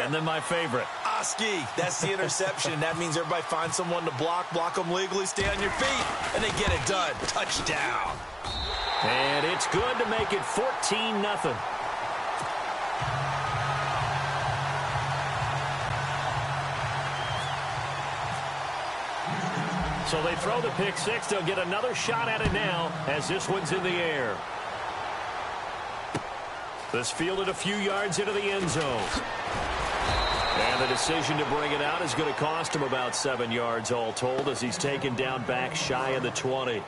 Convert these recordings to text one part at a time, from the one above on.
And then my favorite. Oski, that's the interception. That means everybody finds someone to block them legally, stay on your feet, and they get it done. Touchdown. And it's good to make it 14-0. So they throw the pick six. They'll get another shot at it now as this one's in the air. This fielded a few yards into the end zone. And the decision to bring it out is going to cost him about 7 yards all told as he's taken down back shy of the 20.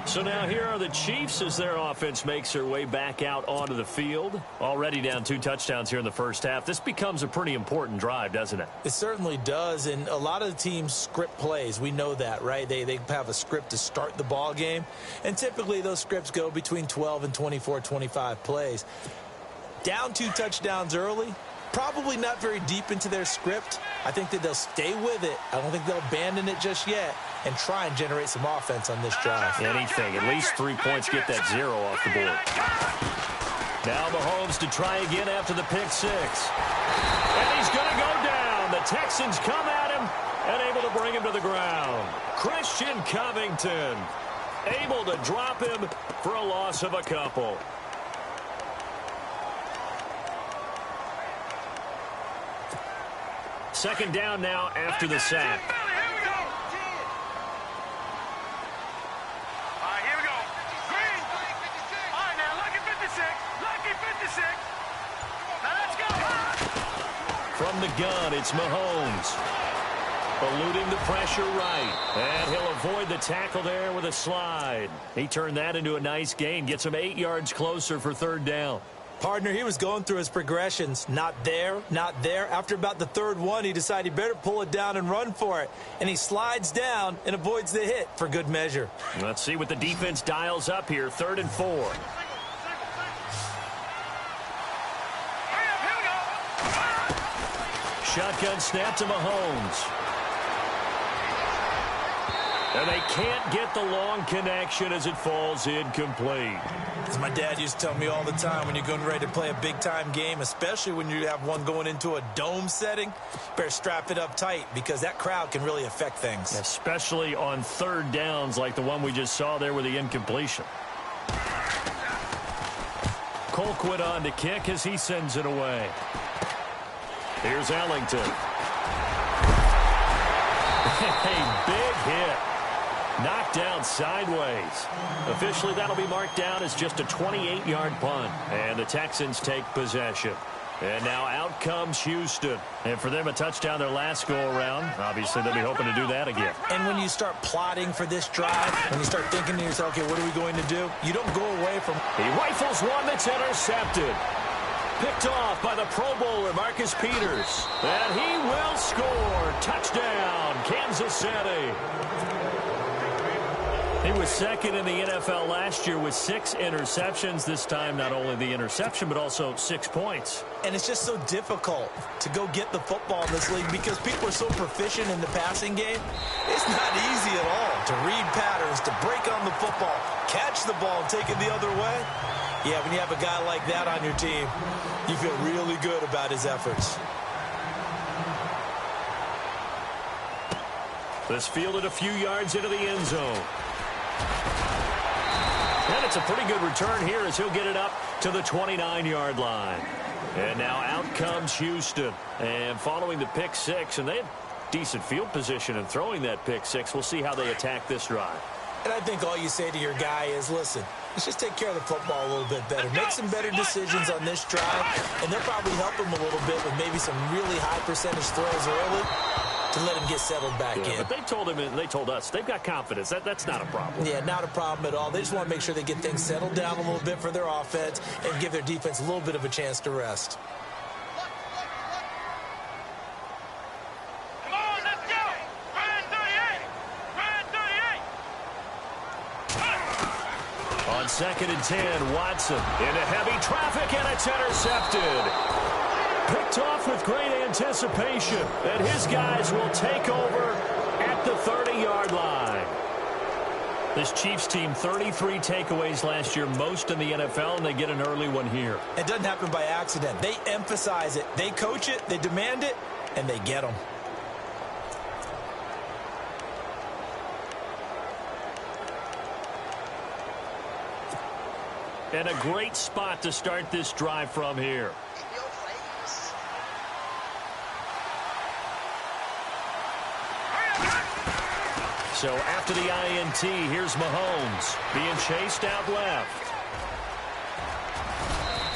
So now here are the Chiefs as their offense makes their way back out onto the field. Already down 2 touchdowns here in the first half. This becomes a pretty important drive, doesn't it? It certainly does, and a lot of the teams script plays. We know that, right? They have a script to start the ball game, and typically those scripts go between 12 and 24, 25 plays. Down 2 touchdowns early, probably not very deep into their script. I think that they'll stay with it. I don't think they'll abandon it just yet and try and generate some offense on this drive. Anything. At least 3 points, get that 0 off the board. Now Mahomes to try again after the pick six. And he's going to go down. The Texans come at him and able to bring him to the ground. Christian Covington able to drop him for a loss of a couple. Second down now after the sack. All right, here we go. Green. All right, now, lucky 56. Lucky 56. Now, let's go. From the gun, it's Mahomes. Eluding the pressure right. And he'll avoid the tackle there with a slide. He turned that into a nice gain. Gets him 8 yards closer for third down. Partner, he was going through his progressions. Not there, not there. After about the third one, he decided he better pull it down and run for it. And he slides down and avoids the hit for good measure. Let's see what the defense dials up here. 3rd and 4. Shotgun snap to Mahomes. And they can't get the long connection as it falls incomplete. As my dad used to tell me all the time, when you're getting ready to play a big-time game, especially when you have one going into a dome setting, better strap it up tight because that crowd can really affect things. Especially on third downs like the one we just saw there with the incompletion. Colquitt on to kick as he sends it away. Here's Ellington. A big hit. Knocked down sideways. Officially, that'll be marked down as just a 28-yard punt. And the Texans take possession. And now out comes Houston. And for them, a touchdown their last go-around. Obviously, they'll be hoping to do that again. And when you start plotting for this drive, when you start thinking to yourself, okay, what are we going to do? You don't go away from... He rifles one that's intercepted. Picked off by the Pro Bowler, Marcus Peters. And he will score. Touchdown, Kansas City. He was second in the NFL last year with 6 interceptions. This time, not only the interception, but also 6 points. And it's just so difficult to go get the football in this league because people are so proficient in the passing game. It's not easy at all to read patterns, to break on the football, catch the ball, and take it the other way. Yeah, when you have a guy like that on your team, you feel really good about his efforts. This fielded a few yards into the end zone. And it's a pretty good return here as he'll get it up to the 29-yard line. And now out comes Houston. And following the pick six, and they had decent field position in throwing that pick six. We'll see how they attack this drive. And I think all you say to your guy is, listen, let's just take care of the football a little bit better. Make some better decisions on this drive, and they'll probably help him a little bit with maybe some really high percentage throws early to let him get settled back in. But they told him and they told us they've got confidence. That's not a problem. Yeah, not a problem at all. They just want to make sure they get things settled down a little bit for their offense and give their defense a little bit of a chance to rest. Come on, let's go. Ryan 38. Ryan 38. On 2nd and 10, Watson into heavy traffic, and it's intercepted. Picked off with great anticipation, and his guys will take over at the 30-yard line. This Chiefs team, 33 takeaways last year, most in the NFL, and they get an early one here. It doesn't happen by accident. They emphasize it. They coach it, they demand it, and they get them. And a great spot to start this drive from here. So after the INT, here's Mahomes being chased out left.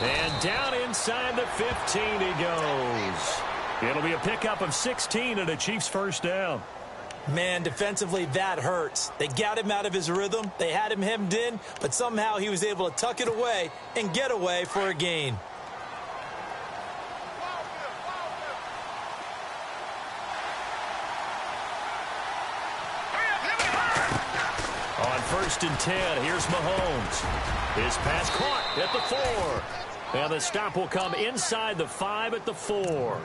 And down inside the 15 he goes. It'll be a pickup of 16 and a Chiefs first down. Man, defensively, that hurts. They got him out of his rhythm. They had him hemmed in, but somehow he was able to tuck it away and get away for a gain. On 1st and 10, here's Mahomes. His pass caught at the 4. And the stop will come inside the 5 at the 4.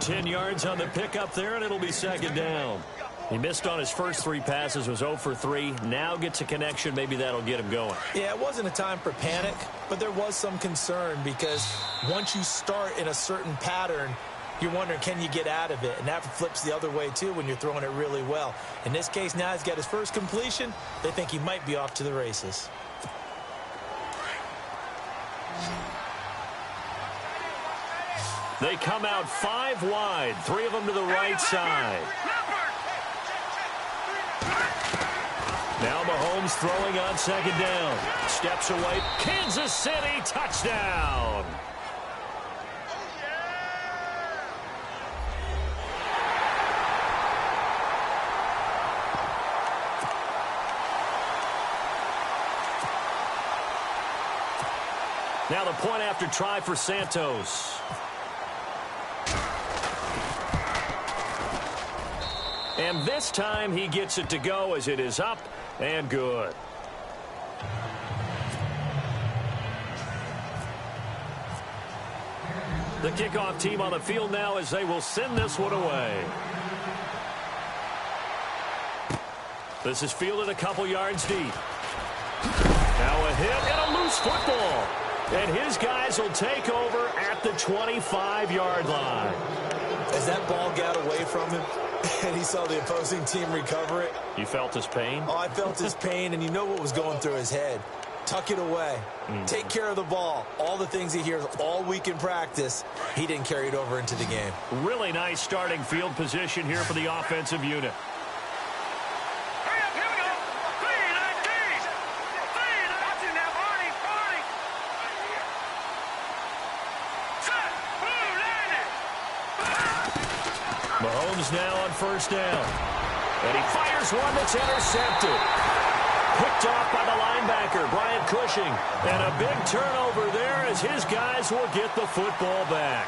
10 yards on the pickup there, and it'll be 2nd down. He missed on his first 3 passes, was 0 for 3. Now gets a connection. Maybe that'll get him going. Yeah, it wasn't a time for panic, but there was some concern because once you start in a certain pattern, you're wondering, can you get out of it? And that flips the other way, too, when you're throwing it really well. In this case, now he's got his first completion. They think he might be off to the races. They come out 5 wide, 3 of them to the right side. Now Mahomes throwing on 2nd down. Steps away. Kansas City touchdown. Now the point after try for Santos. And this time he gets it to go as it is up and good. The kickoff team on the field now as they will send this one away. This is fielded a couple yards deep. Now a hit and a loose football. And his guys will take over at the 25-yard line. As that ball got away from him and he saw the opposing team recover it. You felt his pain? Oh, I felt his pain, and you know what was going through his head. Tuck it away. Take care of the ball. All the things he hears all week in practice, he didn't carry it over into the game. Really nice starting field position here for the offensive unit. Mahomes now on 1st down. And he fires one that's intercepted. Picked off by the linebacker, Brian Cushing. And a big turnover there as his guys will get the football back.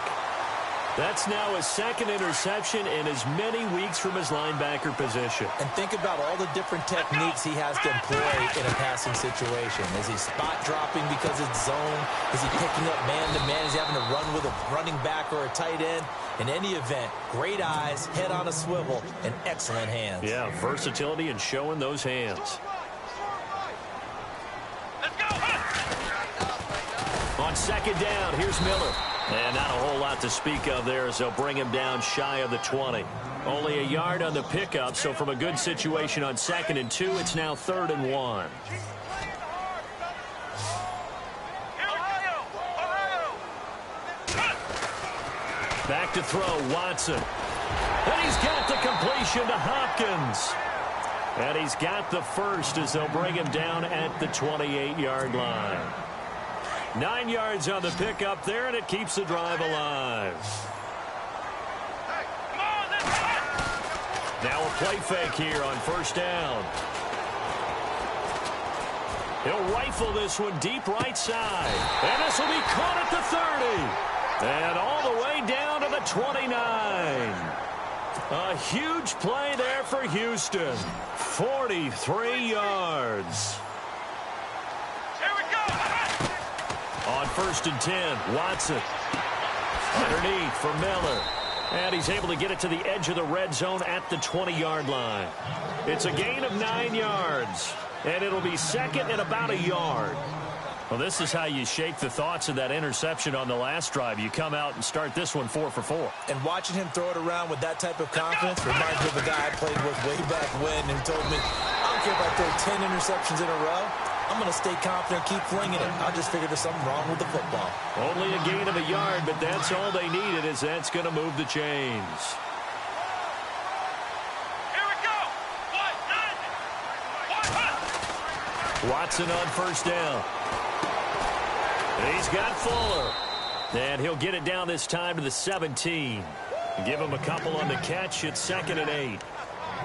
That's now his 2nd interception in as many weeks from his linebacker position. And think about all the different techniques he has to employ in a passing situation. Is he spot dropping because it's zone? Is he picking up man-to-man? Is he having to run with a running back or a tight end? In any event, great eyes, head on a swivel, and excellent hands. Yeah, versatility and showing those hands. On 2nd down, here's Miller. And not a whole lot to speak of there as they'll bring him down shy of the 20. Only a yard on the pickup, so from a good situation on 2nd and 2, it's now 3rd and 1. Back to throw, Watson. And he's got the completion to Hopkins. And he's got the first as they'll bring him down at the 28-yard line. 9 yards on the pickup there, and it keeps the drive alive. Now a play fake here on 1st down. He'll rifle this one deep right side. And this will be caught at the 30. And all the way down to the 29. A huge play there for Houston. 43 yards. On 1st and 10, Watson. Underneath for Miller. And he's able to get it to the edge of the red zone at the 20-yard line. It's a gain of 9 yards. And it'll be second and about a yard. Well, this is how you shake the thoughts of that interception on the last drive. You come out and start this one 4 for 4. And watching him throw it around with that type of confidence reminds me of a guy I played with way back when who told me, I don't care if I throw 10 interceptions in a row. I'm going to stay confident, keep flinging it. I just figured there's something wrong with the football. Only a gain of a yard, but that's all they needed, as that's going to move the chains. Here we go. Watson on first down. He's got Fuller. And he'll get it down this time to the 17. Give him a couple on the catch. It's 2nd and 8.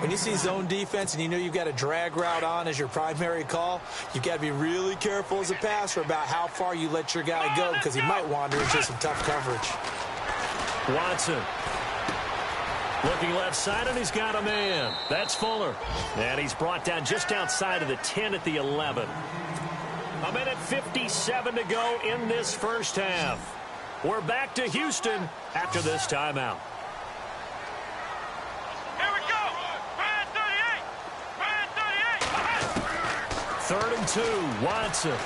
When you see zone defense and you know you've got a drag route on as your primary call, you've got to be really careful as a passer about how far you let your guy go because he might wander into some tough coverage. Watson. Looking left side, and he's got a man. That's Fuller. And he's brought down just outside of the 10 at the 11. 1:57 to go in this first half. We're back to Houston after this timeout. Here we go. Brand 38. Brand 38. 3rd and 2. Watson.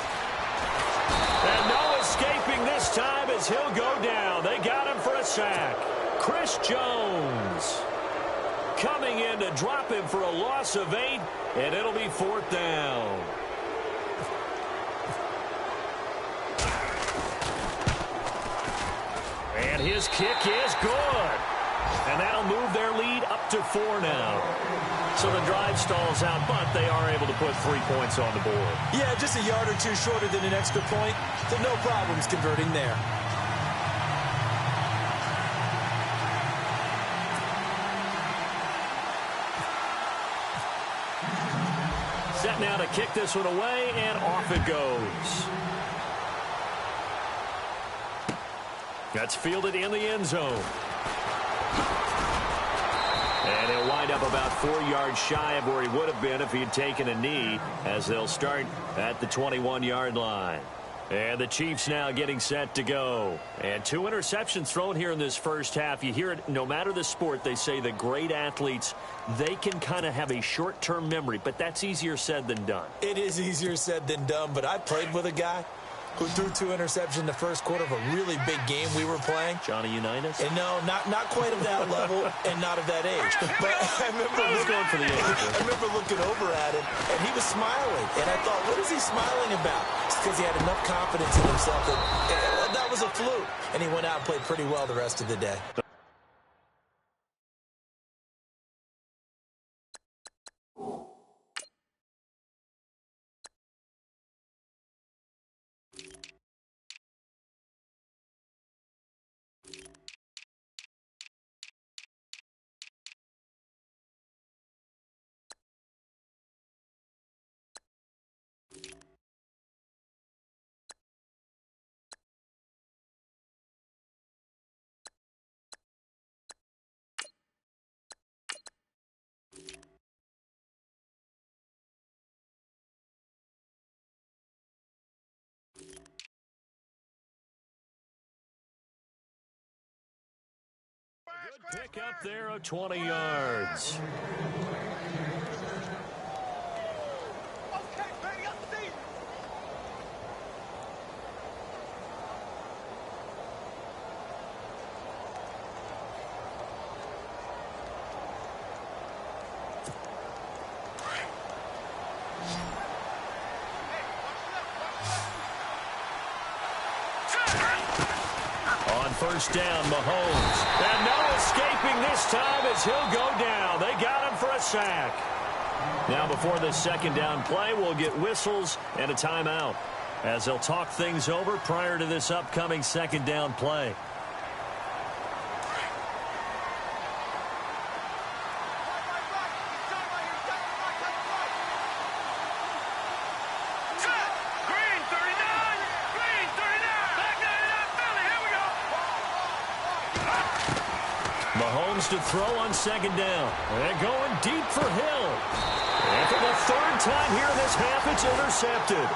And no escaping this time as he'll go down. They got him for a sack. Chris Jones coming in to drop him for a loss of 8, and it'll be 4th down. And his kick is good. And that'll move their lead up to 4 now. So the drive stalls out, but they are able to put 3 points on the board. Yeah, just a yard or two shorter than an extra point, so no problems converting there. Set now to kick this one away, and off it goes. That's fielded in the end zone. And he'll wind up about 4 yards shy of where he would have been if he had taken a knee, as they'll start at the 21-yard line. And the Chiefs now getting set to go. And 2 interceptions thrown here in this first half. You hear it, no matter the sport, they say the great athletes, they can kind of have a short-term memory, but that's easier said than done. It is easier said than done, but I played with a guy who threw 2 interceptions in the first quarter of a really big game we were playing. Johnny Unitas? And no, not quite of that level and not of that age. But I remember going for the age. I remember looking over at him, and he was smiling. And I thought, what is he smiling about? It's because he had enough confidence in himself that was a fluke. And he went out and played pretty well the rest of the day. Good pick up there of 20 yards. Okay, ready up the seat. On first down, Mahomes. And no escaping this time as he'll go down. They got him for a sack. Now before this second down play, we'll get whistles and a timeout as they'll talk things over prior to this upcoming second down play. Mahomes to throw on second down. And going deep for Hill. And for the 3rd time here in this half, it's intercepted.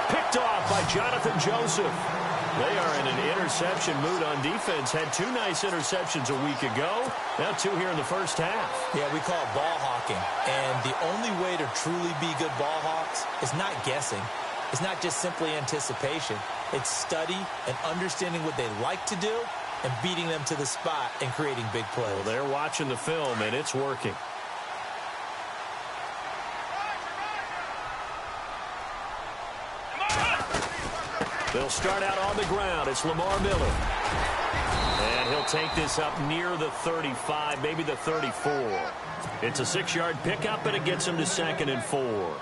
Picked off by Jonathan Joseph. They are in an interception mood on defense. Had 2 nice interceptions a week ago. Now 2 here in the first half. Yeah, we call it ball hawking. And the only way to truly be good ball hawks is not guessing. It's not just simply anticipation. It's study and understanding what they like to do and beating them to the spot and creating big plays. Well, they're watching the film, and it's working. They'll start out on the ground. It's Lamar Miller. And he'll take this up near the 35, maybe the 34. It's a 6-yard pickup, and it gets him to 2nd and 4.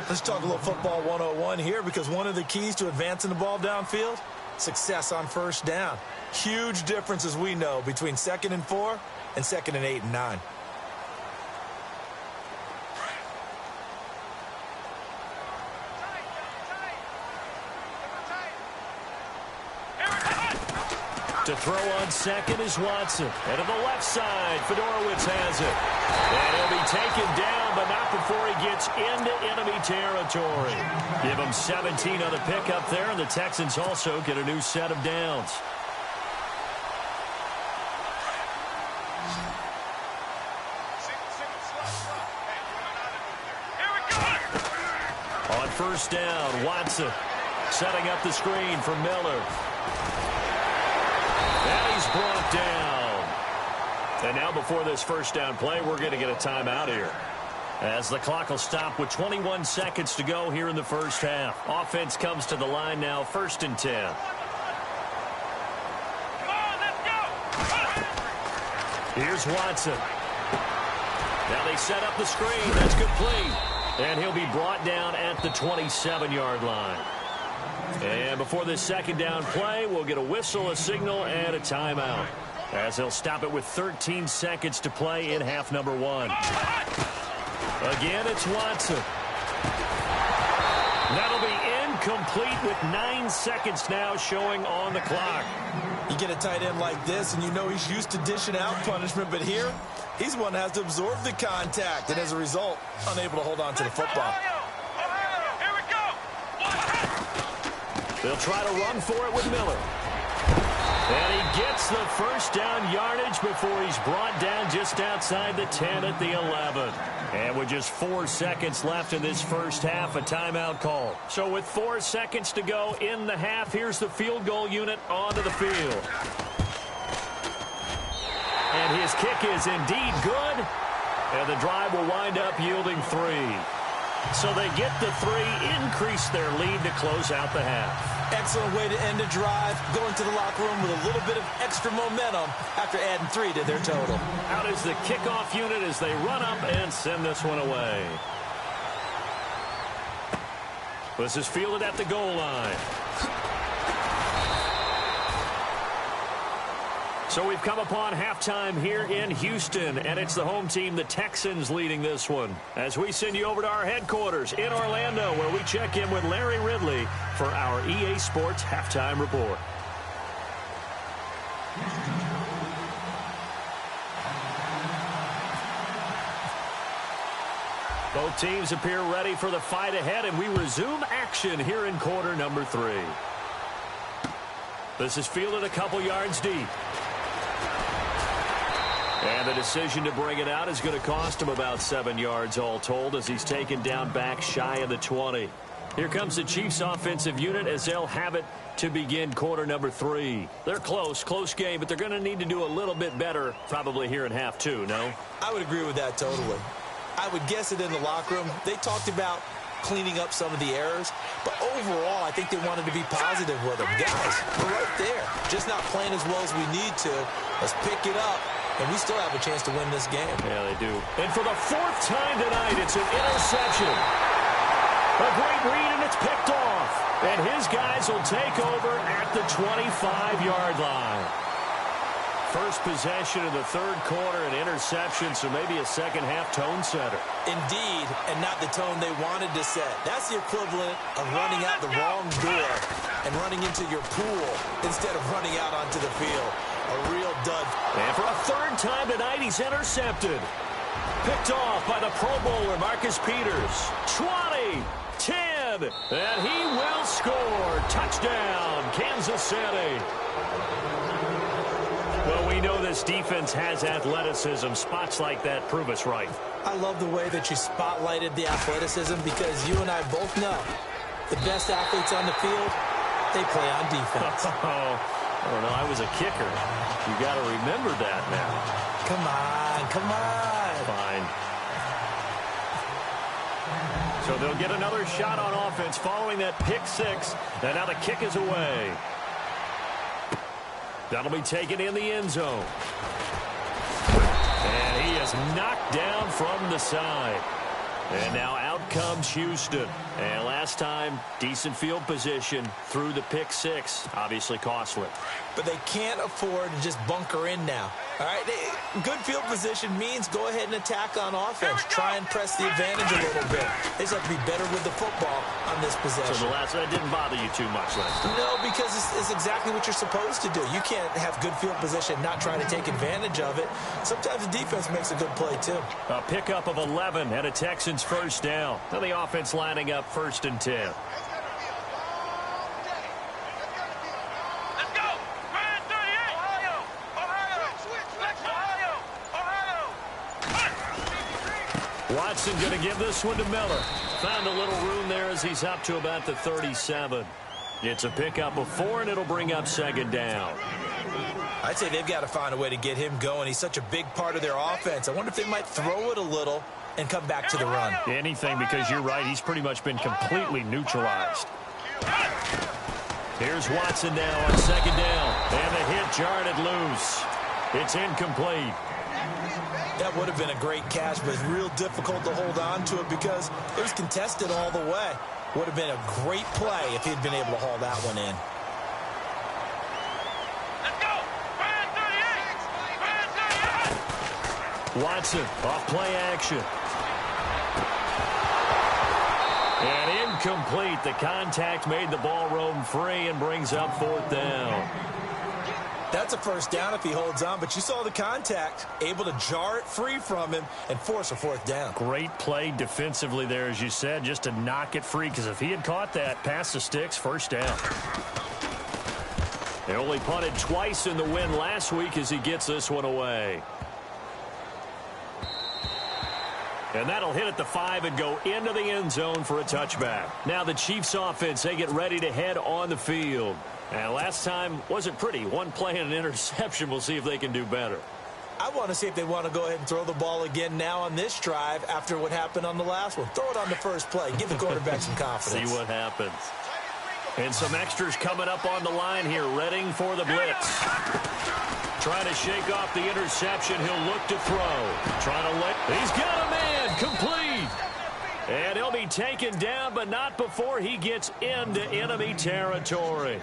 Let's talk a little football 101 here, because one of the keys to advancing the ball downfield, success on first down. Huge difference, as we know, between 2nd and 4 and 2nd and 8 and 9. To throw on 2nd is Watson. And to the left side, Fedorowicz has it. And he'll be taken down, but not before he gets into enemy territory. Give him 17 on the pickup there, and the Texans also get a new set of downs. On first down, Watson setting up the screen for Miller. And he's brought down. And now before this first down play, we're going to get a timeout here, as the clock will stop with 21 seconds to go here in the first half. Offense comes to the line now, 1st and 10. Here's Watson. Now they set up the screen. That's complete. And he'll be brought down at the 27-yard line. And before this second down play, we'll get a whistle, a signal, and a timeout, as he'll stop it with 13 seconds to play in half number 1. Again, it's Watson. That'll be incomplete with 9 seconds now showing on the clock. You get a tight end like this, and you know he's used to dishing out punishment, but here, he's one that has to absorb the contact, and as a result, unable to hold on to the football. They'll try to run for it with Miller. And he gets the first down yardage before he's brought down just outside the 10 at the 11. And with just 4 seconds left in this first half, a timeout call. So with 4 seconds to go in the half, here's the field goal unit onto the field. And his kick is indeed good. And the drive will wind up yielding 3. So they get the 3, increase their lead to close out the half. Excellent way to end the drive, going to the locker room with a little bit of extra momentum after adding 3 to their total. Out is the kickoff unit as they run up and send this one away. This is fielded at the goal line. So we've come upon halftime here in Houston, and it's the home team, the Texans, leading this one, as we send you over to our headquarters in Orlando, where we check in with Larry Ridley for our EA Sports Halftime Report. Both teams appear ready for the fight ahead, and we resume action here in quarter number 3. This is fielded a couple yards deep. And the decision to bring it out is going to cost him about 7 yards all told, as he's taken down back shy of the 20. Here comes the Chiefs offensive unit as they'll have it to begin quarter number 3. They're close game, but they're going to need to do a little bit better probably here in half 2, no? I would agree with that totally. I would guess it in the locker room. They talked about cleaning up some of the errors, but overall, I think they wanted to be positive with them. Guys, we're right there. Just not playing as well as we need to. Let's pick it up. And we still have a chance to win this game. Yeah, they do. And for the 4th time tonight, it's an interception. A great read, and it's picked off. And his guys will take over at the 25-yard line. First possession of the 3rd quarter, an interception, so maybe a second-half tone setter. Indeed, and not the tone they wanted to set. That's the equivalent of running out the wrong door and running into your pool instead of running out onto the field. A real dud. And for a 3rd time tonight, he's intercepted. Picked off by the Pro Bowler, Marcus Peters. 20, 10. again, and he will score. Touchdown, Kansas City. Well, we know this defense has athleticism. Spots like that prove us right. I love the way that you spotlighted the athleticism because you and I both know the best athletes on the field, they play on defense. I don't know. I was a kicker. You got to remember that now. Come on, come on. Fine. So they'll get another shot on offense following that pick six. And now the kick is away. That'll be taken in the end zone. And he is knocked down from the side. And now out comes Houston. And last time, decent field position through the pick six. Obviously costly. But they can't afford to just bunker in now. All right, good field position means go ahead and attack on offense. Try and press the advantage a little bit. They just have to be better with the football on this possession. So the last one didn't bother you too much last time? No, because it's exactly what you're supposed to do. You can't have good field position, not try to take advantage of it. Sometimes the defense makes a good play, too. A pickup of 11 and a Texans first down. Now the offense lining up 1st and 10. Watson going to give this one to Miller. Found a little room there as he's up to about the 37. It's a pickup of 4, and it'll bring up 2nd down. I'd say they've got to find a way to get him going. He's such a big part of their offense. I wonder if they might throw it a little and come back to the run. Anything, because you're right. He's pretty much been completely neutralized. Here's Watson now on 2nd down. And the hit jarred it loose. It's incomplete. That would have been a great catch, but it's real difficult to hold on to it because it was contested all the way. Would have been a great play if he'd been able to haul that one in. Let's go. Watson off play action. And incomplete. The contact made the ball roam free and brings up 4th down. That's a first down if he holds on, but you saw the contact, able to jar it free from him and force a 4th down. Great play defensively there, as you said, just to knock it free, because if he had caught that, past the sticks, 1st down. They only punted twice in the win last week as he gets this one away. And that'll hit at the 5 and go into the end zone for a touchback. Now the Chiefs offense, they get ready to head on the field. And last time wasn't pretty. One play and an interception. We'll see if they can do better. I want to see if they want to go ahead and throw the ball again now on this drive after what happened on the last one. Throw it on the first play. Give the quarterback some confidence. See what happens. And some extras coming up on the line here, readying for the blitz. Trying to shake off the interception. He'll look to throw. Trying to let. He's got a man. Complete. And he'll be taken down, but not before he gets into enemy territory.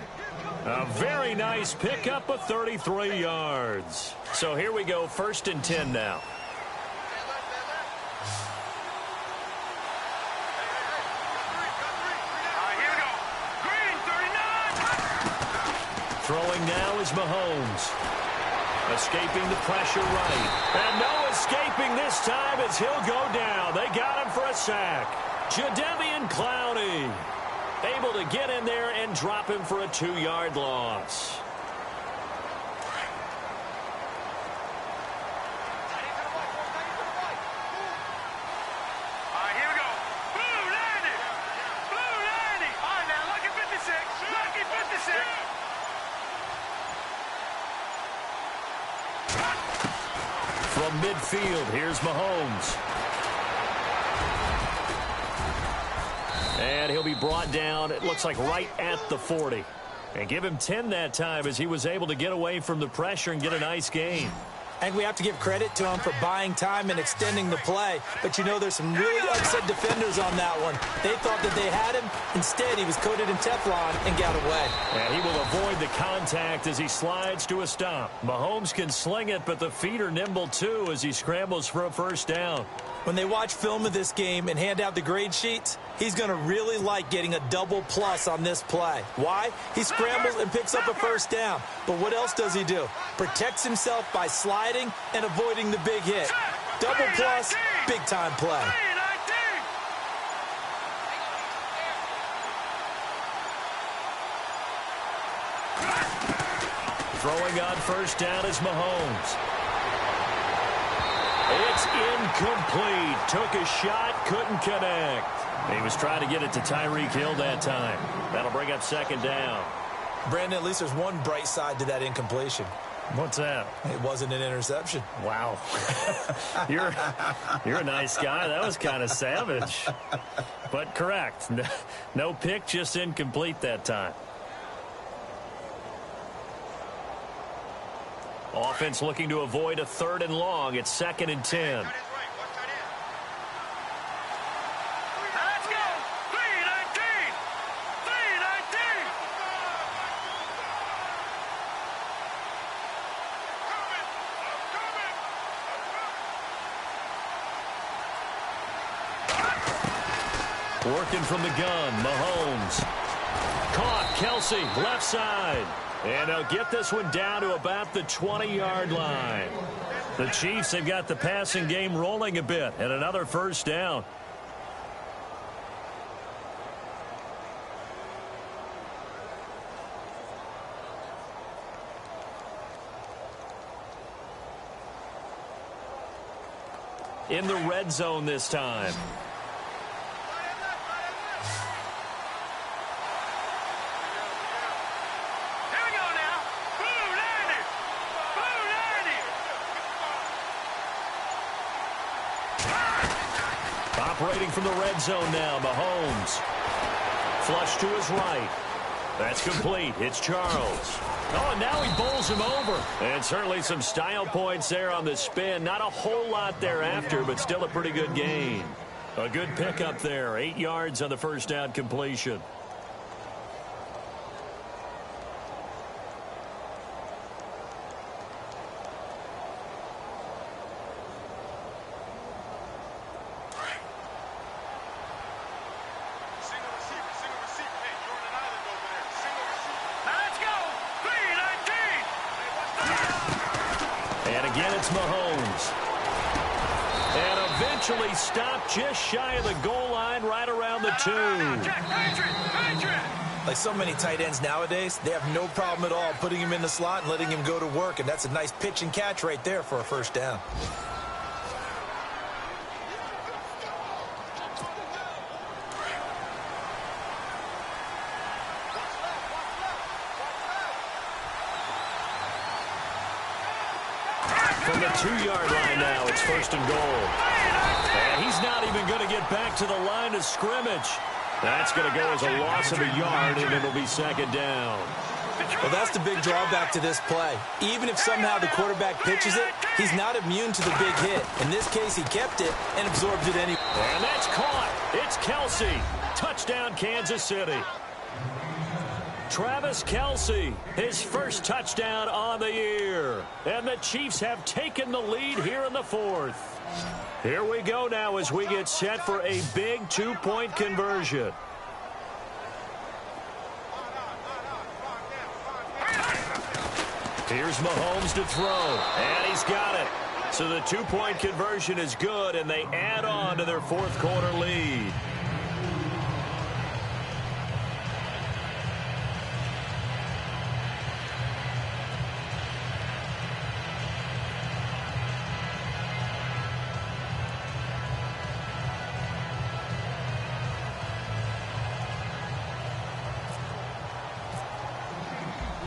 A very nice pickup of 33 yards. So here we go, 1st and 10 now. Here we go. Green, 39. Throwing now is Mahomes. Escaping the pressure right. And no escaping this time as he'll go down. They got him for a sack. Jadeveon Clowney able to get in there and drop him for a 2-yard loss. Here we go. Blue landing. Blue landing. All right, now, lucky 56. Lucky 56. From midfield, here's Mahomes. And he'll be brought down, it looks like right at the 40. And give him 10 that time as he was able to get away from the pressure and get a nice gain. And we have to give credit to him for buying time and extending the play. But, you know, there's some really upset defenders on that one. They thought that they had him. Instead, he was coated in Teflon and got away. And he will avoid the contact as he slides to a stop. Mahomes can sling it, but the feet are nimble, too, as he scrambles for a 1st down. When they watch film of this game and hand out the grade sheets, he's going to really like getting a double plus on this play. Why? He scrambles and picks up a 1st down. But what else does he do? Protects himself by sliding and avoiding the big hit. Double plus, big-time play. Throwing on first down is Mahomes. It's incomplete. Took a shot, couldn't connect. He was trying to get it to Tyreek Hill that time. That'll bring up second down. Brandon, at least there's one bright side to that incompletion. What's that? It wasn't an interception. Wow. You're a nice guy. That was kind of savage. But correct. No pick, just incomplete that time. Offense looking to avoid a 3rd and long. It's 2nd and 10. Let's go. 319. 319. Working from the gun, Mahomes. Caught, Kelsey, left side. And they'll get this one down to about the 20-yard line. The Chiefs have got the passing game rolling a bit, and another first down. In the red zone this time. Operating from the red zone now, Mahomes. Flush to his right. That's complete. It's Charles. Oh, and now he bowls him over. And certainly some style points there on the spin. Not a whole lot thereafter, but still a pretty good gain. A good pickup there. 8 yards on the first down completion. It's Mahomes. And eventually stopped just shy of the goal line right around the 2. Like so many tight ends nowadays, they have no problem at all putting him in the slot and letting him go to work. And that's a nice pitch and catch right there for a first down. From the 2-yard line now, it's 1st and goal. And he's not even going to get back to the line of scrimmage. That's going to go as a loss of a yard, and it'll be 2nd down. Well, that's the big drawback to this play. Even if somehow the quarterback pitches it, he's not immune to the big hit. In this case, he kept it and absorbed it anyway. And that's caught. It's Kelsey. Touchdown, Kansas City. Travis Kelsey, his first touchdown on the year. And the Chiefs have taken the lead here in the 4th. Here we go now as we get set for a big 2-point conversion. Here's Mahomes to throw, and he's got it. So the 2-point conversion is good, and they add on to their 4th quarter lead.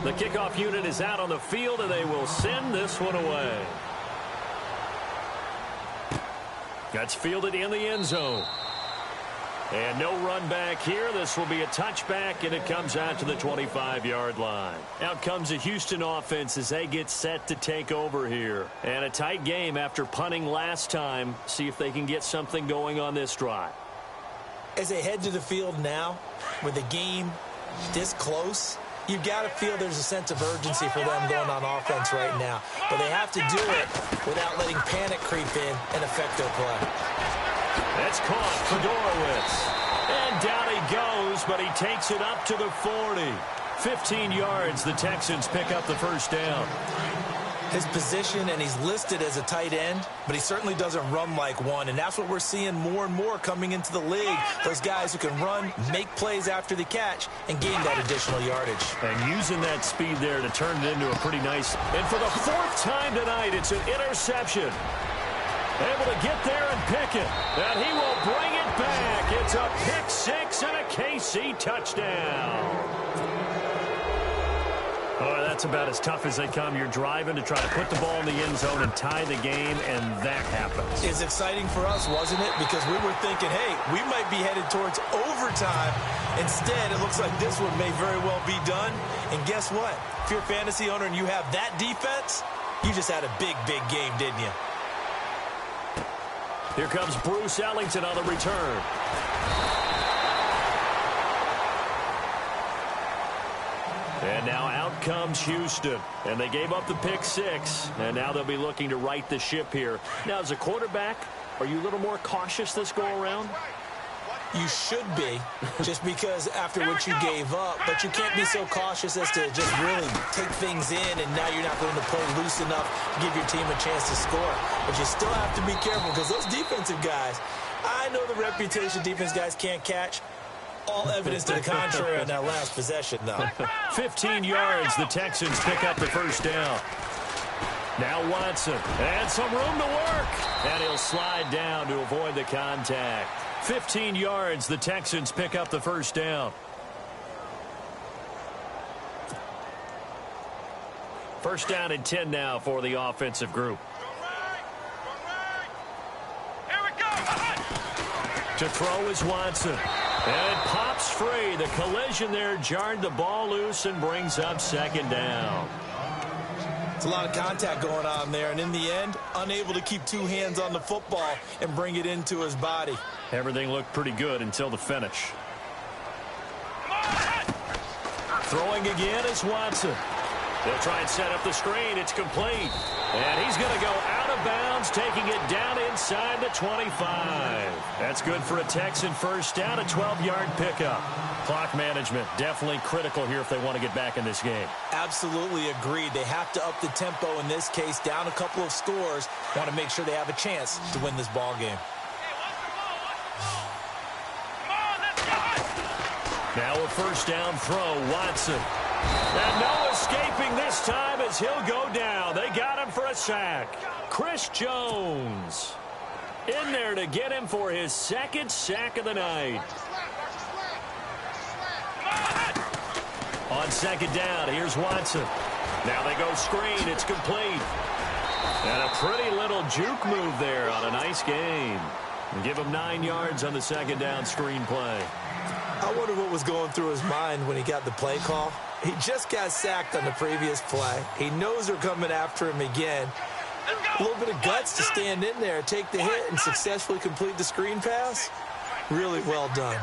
The kickoff unit is out on the field, and they will send this one away. That's fielded in the end zone. And no run back here. This will be a touchback, and it comes out to the 25-yard line. Out comes the Houston offense as they get set to take over here. And a tight game after punting last time. See if they can get something going on this drive. As they head to the field now, with the game this close, you've got to feel there's a sense of urgency for them going on offense right now. But they have to do it without letting panic creep in and affect their play. That's caught, Fedorowicz. And down he goes, but he takes it up to the 40. 15 yards, the Texans pick up the first down. his position, and he's listed as a tight end, but he certainly doesn't run like one, and that's what we're seeing more and more coming into the league. Those guys who can run, make plays after the catch, and gain that additional yardage. And using that speed there to turn it into a pretty nice, and for the 4th time tonight, it's an interception. Able to get there and pick it, and he will bring it back. It's a pick 6 and a KC touchdown. Oh, that's about as tough as they come. You're driving to try to put the ball in the end zone and tie the game, and that happens. It's exciting for us, wasn't it? Because we were thinking, hey, we might be headed towards overtime. Instead, it looks like this one may very well be done. And guess what? If you're a fantasy owner and you have that defense, you just had a big, big game, didn't you? Here comes Bruce Ellington on the return. And now out comes Houston. And they gave up the pick 6. And now they'll be looking to right the ship here. Now, as a quarterback, are you a little more cautious this go-around? You should be, just because after what you gave up. But you can't be so cautious as to just really take things in, and now you're not going to play loose enough to give your team a chance to score. But you still have to be careful, because those defensive guys, I know the reputation defense guys can't catch. All evidence to the contrary on that last possession, though. 15 yards, the Texans pick up the first down. Now Watson, and some room to work. And he'll slide down to avoid the contact. 15 yards, the Texans pick up the first down. First down and 10 now for the offensive group. Here we go. To throw is Watson. And it pops free. The collision there jarred the ball loose and brings up second down. It's a lot of contact going on there, and in the end, unable to keep 2 hands on the football and bring it into his body. Everything looked pretty good until the finish. Throwing again is Watson. They'll try and set up the screen. It's complete. And he's going to go out of bounds, taking it down inside the 25. That's good for a Texan first down, a 12-yard pickup. Clock management definitely critical here if they want to get back in this game. Absolutely agreed. They have to up the tempo in this case, down a couple of scores. Want to make sure they have a chance to win this ball game. Now a first down throw, Watson. And no escaping this time as he'll go down. They got him for a sack. Chris Jones in there to get him for his 2nd sack of the night. On second down, here's Watson. Now they go screen. It's complete. And a pretty little juke move there on a nice gain. And give him 9 yards on the second down screen play. I wonder what was going through his mind when he got the play call. He just got sacked on the previous play. He knows they're coming after him again. A little bit of guts to stand in there, take the hit, and successfully complete the screen pass. Really well done.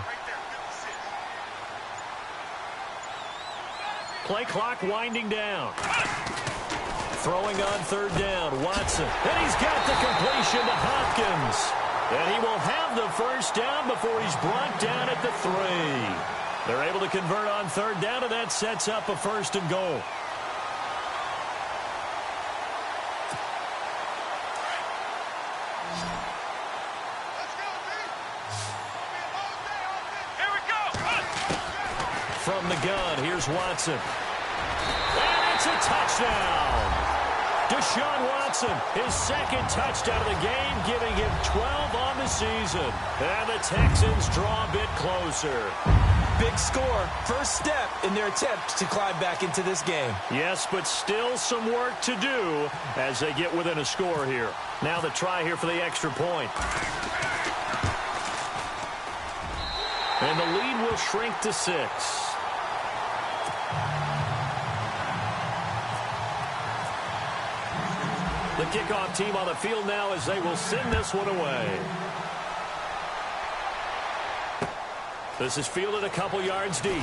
Play clock winding down. Throwing on third down, Watson. And he's got the completion to Hopkins. And he will have the first down before he's brought down at the 3. They're able to convert on third down, and that sets up a first and goal. From the gun, here's Watson. And it's a touchdown. Deshaun Watson, his 2nd touchdown of the game, giving him 12 on the season. And the Texans draw a bit closer. Big score, first step in their attempt to climb back into this game. Yes, but still some work to do as they get within a score here. Now the try here for the extra point. And the lead will shrink to 6. The kickoff team on the field now as they will send this one away. This is fielded a couple yards deep.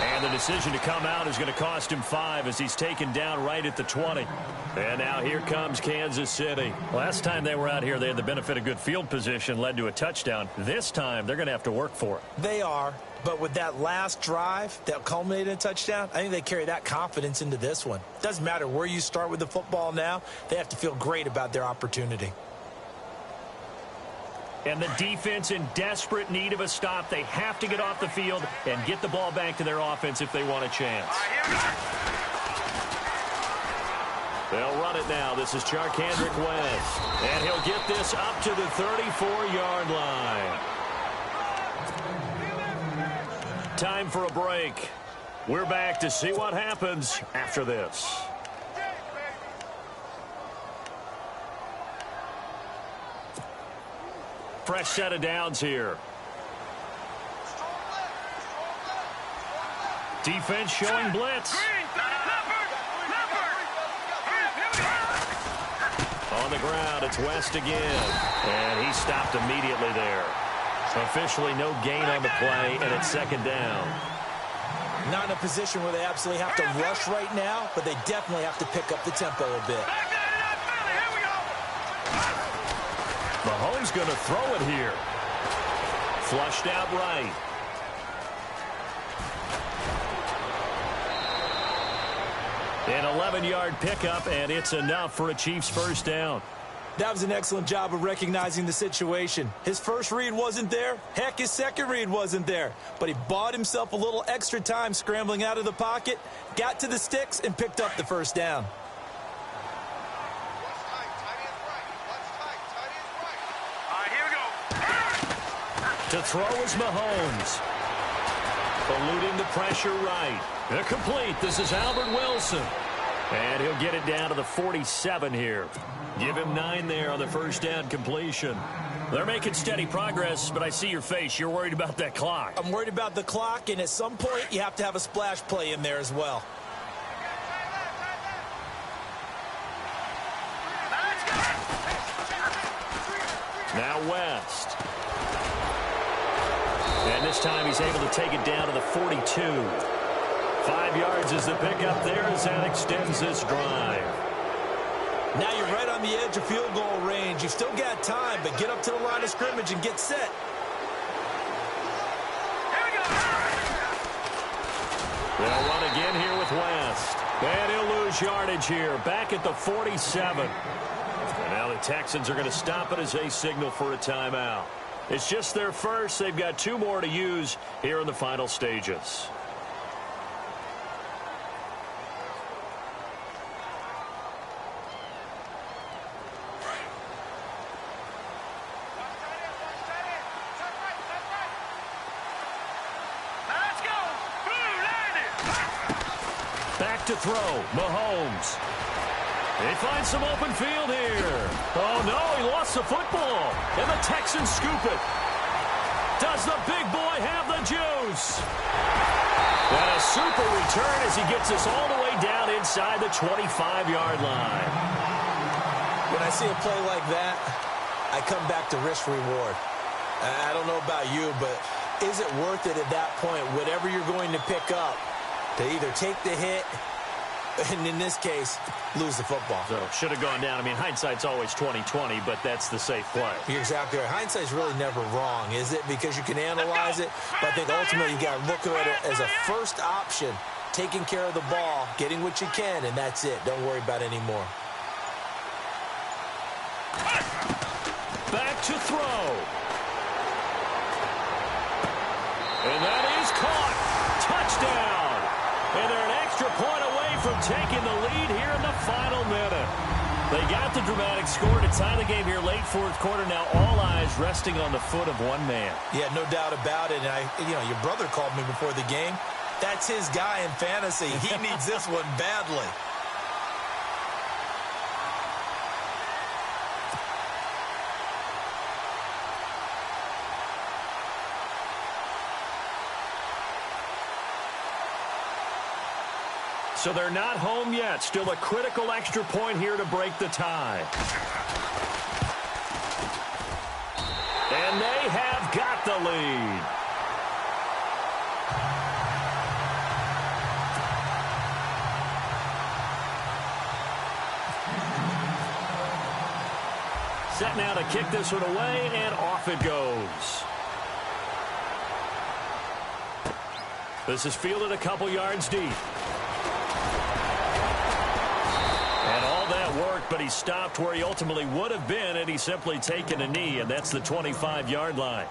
And the decision to come out is going to cost him 5 as he's taken down right at the 20. And now here comes Kansas City. Last time they were out here, they had the benefit of good field position, led to a touchdown. This time, they're going to have to work for it. They are. But with that last drive that culminated in a touchdown, I think they carry that confidence into this one. Doesn't matter where you start with the football now. They have to feel great about their opportunity. And the defense in desperate need of a stop. They have to get off the field and get the ball back to their offense if they want a chance. They'll run it now. This is Charkandrick West. And he'll get this up to the 34-yard line. Time for a break. We're back to see what happens after this. Fresh set of downs here. Defense showing blitz. On the ground, it's West again. And he stopped immediately there. Officially no gain on the play, and it's second down. Not in a position where they absolutely have to rush right now, but they definitely have to pick up the tempo a bit. Mahomes going to throw it here. Flushed out right. An 11-yard pickup, and it's enough for a Chiefs first down. That was an excellent job of recognizing the situation. His first read wasn't there. Heck, his second read wasn't there. But he bought himself a little extra time scrambling out of the pocket, got to the sticks, and picked up the first down. To throw is Mahomes. Eluding the pressure right. Complete. This is Albert Wilson. And he'll get it down to the 47 here. Give him 9 there on the first down completion. They're making steady progress, but I see your face. You're worried about that clock. I'm worried about the clock, and at some point, you have to have a splash play in there as well. Now West. And this time he's able to take it down to the 42. 5 yards is the pickup there as that extends this drive. Now you're right on the edge of field goal range. You've still got time, but get up to the line of scrimmage and get set. They'll run again here with West. And he'll lose yardage here, back at the 47. And now the Texans are going to stop it as they signal for a timeout. It's just their first. They've got 2 more to use here in the final stages. Back to throw, Mahomes. They find some open field here. Oh, no, he lost the football. And the Texans scoop it. Does the big boy have the juice? And a super return as he gets us all the way down inside the 25-yard line. When I see a play like that, I come back to risk reward. I don't know about you, but is it worth it at that point, whatever you're going to pick up, to either take the hit and in this case, lose the football? So should have gone down. I mean, hindsight's always 20/20, but that's the safe play. You're exactly right. Hindsight's really never wrong, is it? Because you can analyze it, but I think ultimately you got to look at it as a first option, taking care of the ball, getting what you can, and that's it. Don't worry about any more. Back to throw. And that is caught. Touchdown. And they're an extra point away from taking the lead here in the final minute. They got the dramatic score to tie the game here late fourth quarter. Now all eyes resting on the foot of one man. Yeah, no doubt about it. And your brother called me before the game. That's his guy in fantasy. He needs this one badly. So they're not home yet. Still a critical extra point here to break the tie. And they have got the lead. Set now to kick this one away, and off it goes. This is fielded a couple yards deep. And all that worked, but he stopped where he ultimately would have been had he simply taken a knee, and that's the 25-yard line.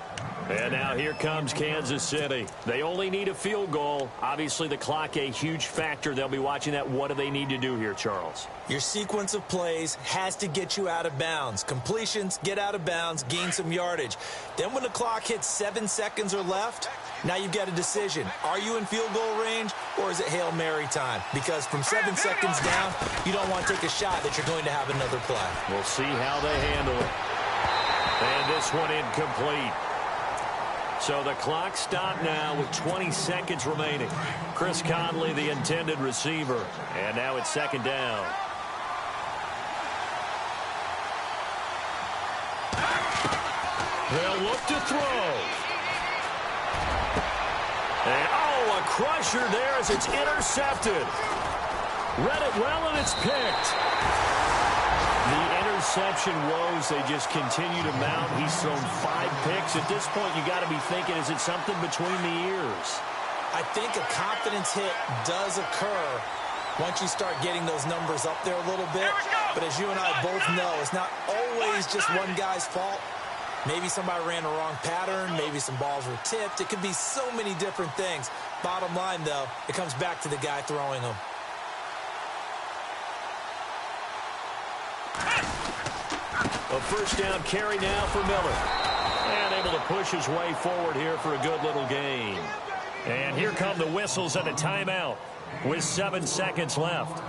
And now here comes Kansas City. They only need a field goal. Obviously, the clock a huge factor. They'll be watching that. What do they need to do here, Charles? Your sequence of plays has to get you out of bounds. Completions, get out of bounds, gain some yardage. Then when the clock hits 7 seconds or left, now you've got a decision. Are you in field goal range, or is it Hail Mary time? Because from 7 seconds down, you don't want to take a shot that you're going to have another play. We'll see how they handle it. And this one incomplete. So the clock stopped now with 20 seconds remaining. Chris Conley, the intended receiver. And now it's second down. They'll look to throw. And, oh, a crusher there as it's intercepted. Read it well, and it's picked. The interception woes, they just continue to mount. He's thrown 5 picks. At this point, you got to be thinking, is it something between the ears? I think a confidence hit does occur once you start getting those numbers up there a little bit. But as you and I both know, it's not always just one guy's fault. Maybe somebody ran a wrong pattern. Maybe some balls were tipped. It could be so many different things. Bottom line, though, it comes back to the guy throwing them. A first down carry now for Miller. And able to push his way forward here for a good little gain. And here come the whistles and a timeout with 7 seconds left.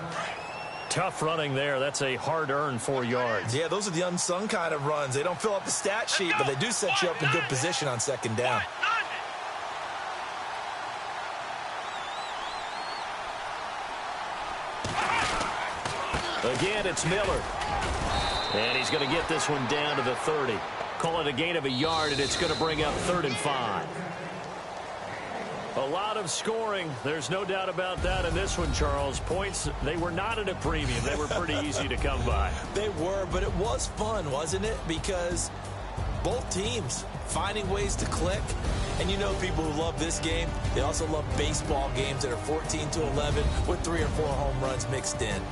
Tough running there. That's a hard-earned 4 yards. Yeah, those are the unsung kind of runs. They don't fill up the stat sheet, but they do set you up in good position on second down. Again, it's Miller. And he's going to get this one down to the 30. Call it a gain of a yard, and it's going to bring up 3rd and 5. A lot of scoring. There's no doubt about that in this one, Charles. Points, they were not at a premium. They were pretty easy to come by. They were, but it was fun, wasn't it? Because both teams finding ways to click. And you know people who love this game, they also love baseball games that are 14-11 with 3 or 4 home runs mixed in.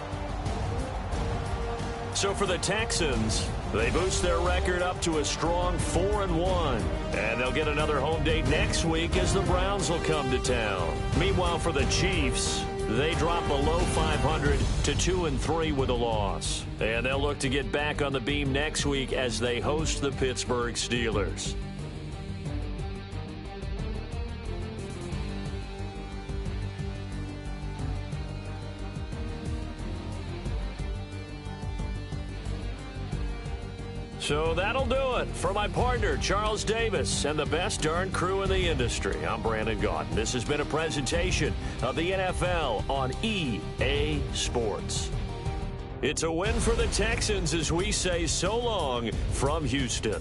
So for the Texans, they boost their record up to a strong 4-1. And they'll get another home date next week as the Browns will come to town. Meanwhile, for the Chiefs, they drop below 500 to 2-3 with a loss. And they'll look to get back on the beam next week as they host the Pittsburgh Steelers. So that'll do it. For my partner, Charles Davis, and the best darn crew in the industry, I'm Brandon Gaudin. This has been a presentation of the NFL on EA Sports. It's a win for the Texans as we say so long from Houston.